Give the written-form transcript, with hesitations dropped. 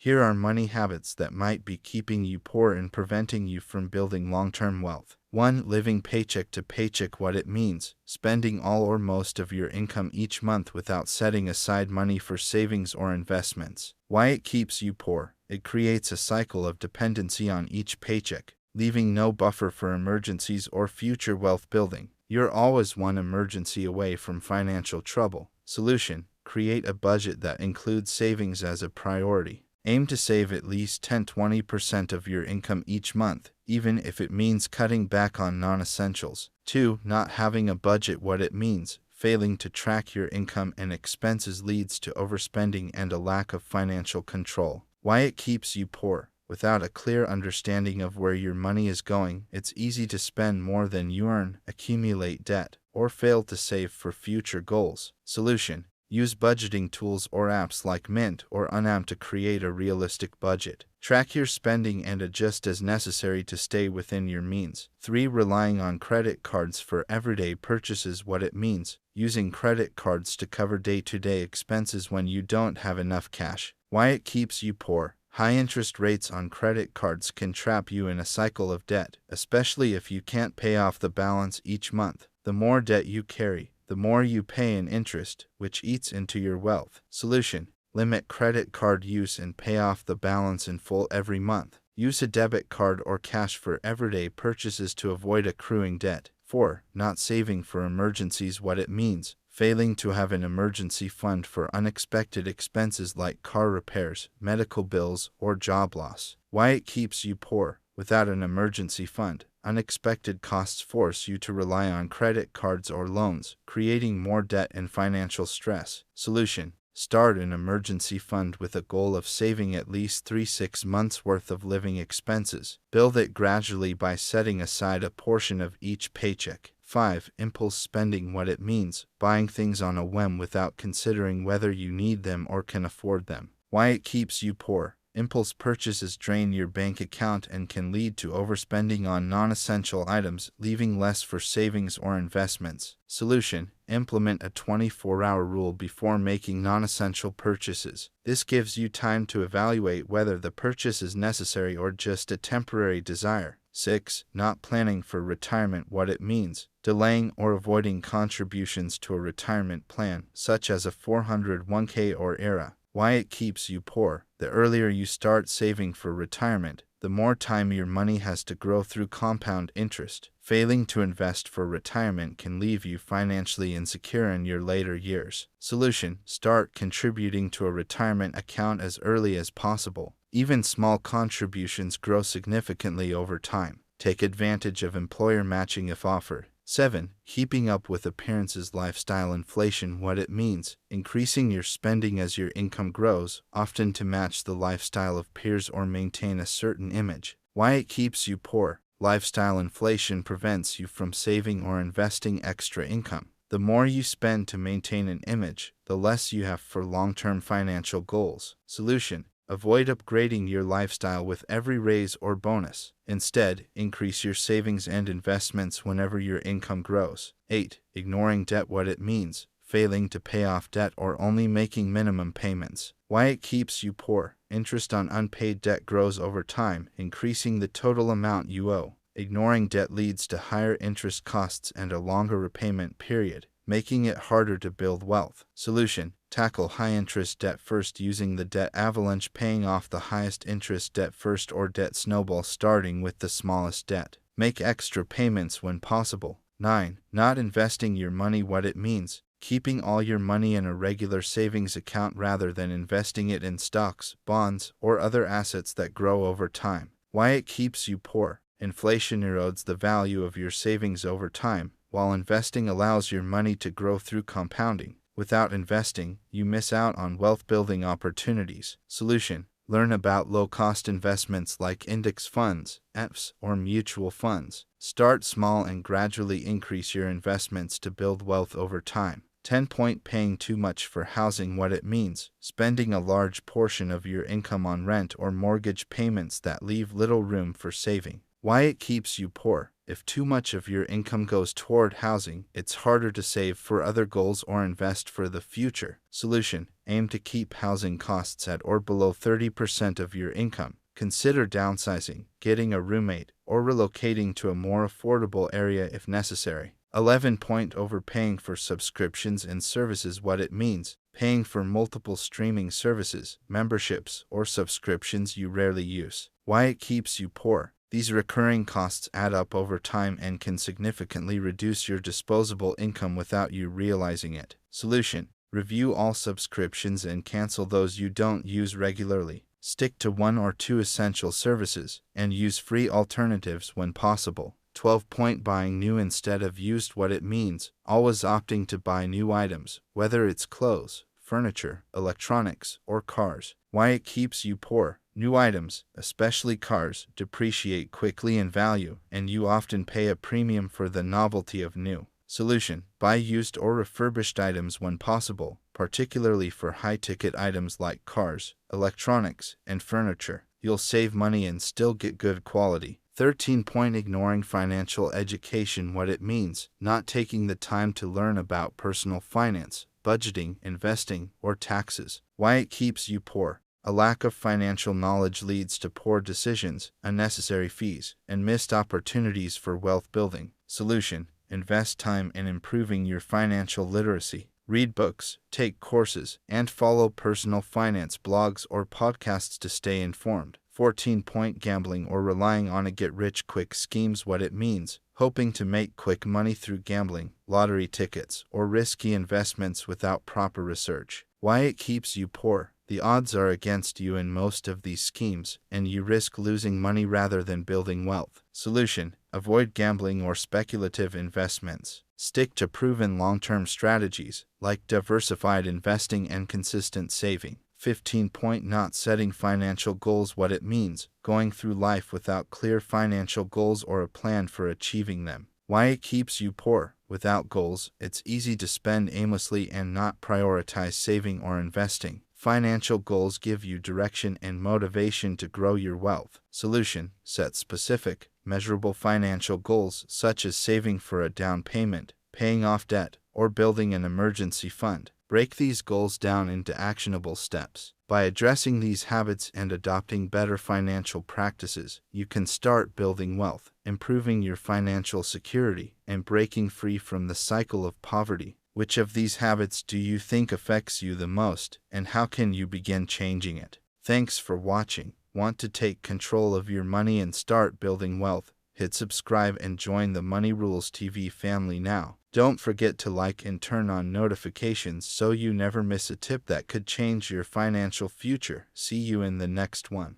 Here are money habits that might be keeping you poor and preventing you from building long-term wealth. 1. Living paycheck to paycheck. What it means: spending all or most of your income each month without setting aside money for savings or investments. Why it keeps you poor: it creates a cycle of dependency on each paycheck, leaving no buffer for emergencies or future wealth building. You're always one emergency away from financial trouble. Solution: create a budget that includes savings as a priority. Aim to save at least 10–20% of your income each month, even if it means cutting back on non-essentials. 2. Not having a budget. What it means: failing to track your income and expenses leads to overspending and a lack of financial control. Why it keeps you poor: without a clear understanding of where your money is going, it's easy to spend more than you earn, accumulate debt, or fail to save for future goals. Solution: use budgeting tools or apps like Mint or Unamp to create a realistic budget. Track your spending and adjust as necessary to stay within your means. 3. Relying on credit cards for everyday purchases. What it means: using credit cards to cover day-to-day expenses when you don't have enough cash. Why it keeps you poor: high interest rates on credit cards can trap you in a cycle of debt, especially if you can't pay off the balance each month. The more debt you carry, the more you pay in interest, which eats into your wealth. Solution: limit credit card use and pay off the balance in full every month. Use a debit card or cash for everyday purchases to avoid accruing debt. 4. Not saving for emergencies. What it means: failing to have an emergency fund for unexpected expenses like car repairs, medical bills, or job loss. Why it keeps you poor: without an emergency fund, unexpected costs force you to rely on credit cards or loans, creating more debt and financial stress. Solution: start an emergency fund with a goal of saving at least 3–6 months worth of living expenses. Build it gradually by setting aside a portion of each paycheck. 5. Impulse spending. What it means: buying things on a whim without considering whether you need them or can afford them. Why it keeps you poor: impulse purchases drain your bank account and can lead to overspending on non-essential items, leaving less for savings or investments. Solution: implement a 24-hour rule before making non-essential purchases. This gives you time to evaluate whether the purchase is necessary or just a temporary desire. 6. Not planning for retirement. What it means: delaying or avoiding contributions to a retirement plan, such as a 401k or IRA. Why it keeps you poor: the earlier you start saving for retirement, the more time your money has to grow through compound interest. Failing to invest for retirement can leave you financially insecure in your later years. Solution: start contributing to a retirement account as early as possible. Even small contributions grow significantly over time. Take advantage of employer matching if offered. 7. Keeping up with appearances. Lifestyle inflation. What it means: increasing your spending as your income grows, often to match the lifestyle of peers or maintain a certain image. Why it keeps you poor: lifestyle inflation prevents you from saving or investing extra income. The more you spend to maintain an image, the less you have for long-term financial goals. Solution: avoid upgrading your lifestyle with every raise or bonus. Instead, increase your savings and investments whenever your income grows. 8. Ignoring debt. What it means: failing to pay off debt or only making minimum payments. Why it keeps you poor: interest on unpaid debt grows over time, increasing the total amount you owe. Ignoring debt leads to higher interest costs and a longer repayment period, making it harder to build wealth. Solution: tackle high-interest debt first, using the debt avalanche, paying off the highest interest debt first, or debt snowball, starting with the smallest debt. Make extra payments when possible. 9. Not investing your money. What it means: keeping all your money in a regular savings account rather than investing it in stocks, bonds, or other assets that grow over time. Why it keeps you poor: inflation erodes the value of your savings over time, while investing allows your money to grow through compounding. Without investing, you miss out on wealth-building opportunities. Solution: learn about low-cost investments like index funds, ETFs, or mutual funds. Start small and gradually increase your investments to build wealth over time. 10. Paying too much for housing. What it means: spending a large portion of your income on rent or mortgage payments that leave little room for saving. Why it keeps you poor: If too much of your income goes toward housing, it's harder to save for other goals or invest for the future. Solution: aim to keep housing costs at or below 30% of your income. Consider downsizing, getting a roommate, or relocating to a more affordable area if necessary. 11. Overpaying for subscriptions and services. What it means: paying for multiple streaming services, memberships, or subscriptions you rarely use. Why it keeps you poor. These recurring costs add up over time and can significantly reduce your disposable income without you realizing it. Solution: review all subscriptions and cancel those you don't use regularly. Stick to 1 or 2 essential services, and use free alternatives when possible. 12. Buying new instead of used. What it means: always opting to buy new items, whether it's clothes, furniture, electronics, or cars. Why it keeps you poor. New items, especially cars, depreciate quickly in value, and you often pay a premium for the novelty of new. Solution: buy used or refurbished items when possible, particularly for high-ticket items like cars, electronics, and furniture. You'll save money and still get good quality. 13. Ignoring financial education. What it means: not taking the time to learn about personal finance, budgeting, investing, or taxes. Why it keeps you poor. A lack of financial knowledge leads to poor decisions, unnecessary fees, and missed opportunities for wealth building. Solution: invest time in improving your financial literacy. Read books, take courses, and follow personal finance blogs or podcasts to stay informed. 14. Gambling or relying on a get-rich-quick schemes. What it means: hoping to make quick money through gambling, lottery tickets, or risky investments without proper research. Why it keeps you poor. The odds are against you in most of these schemes, and you risk losing money rather than building wealth. Solution: avoid gambling or speculative investments. Stick to proven long-term strategies, like diversified investing and consistent saving. 15. Not setting financial goals. What it means: going through life without clear financial goals or a plan for achieving them. Why it keeps you poor. Without goals, it's easy to spend aimlessly and not prioritize saving or investing. Financial goals give you direction and motivation to grow your wealth. Solution: set specific, measurable financial goals such as saving for a down payment, paying off debt, or building an emergency fund. Break these goals down into actionable steps. By addressing these habits and adopting better financial practices, you can start building wealth, improving your financial security, and breaking free from the cycle of poverty. Which of these habits do you think affects you the most, and how can you begin changing it? Thanks for watching. Want to take control of your money and start building wealth? Hit subscribe and join the Money Rules TV family now. Don't forget to like and turn on notifications so you never miss a tip that could change your financial future. See you in the next one.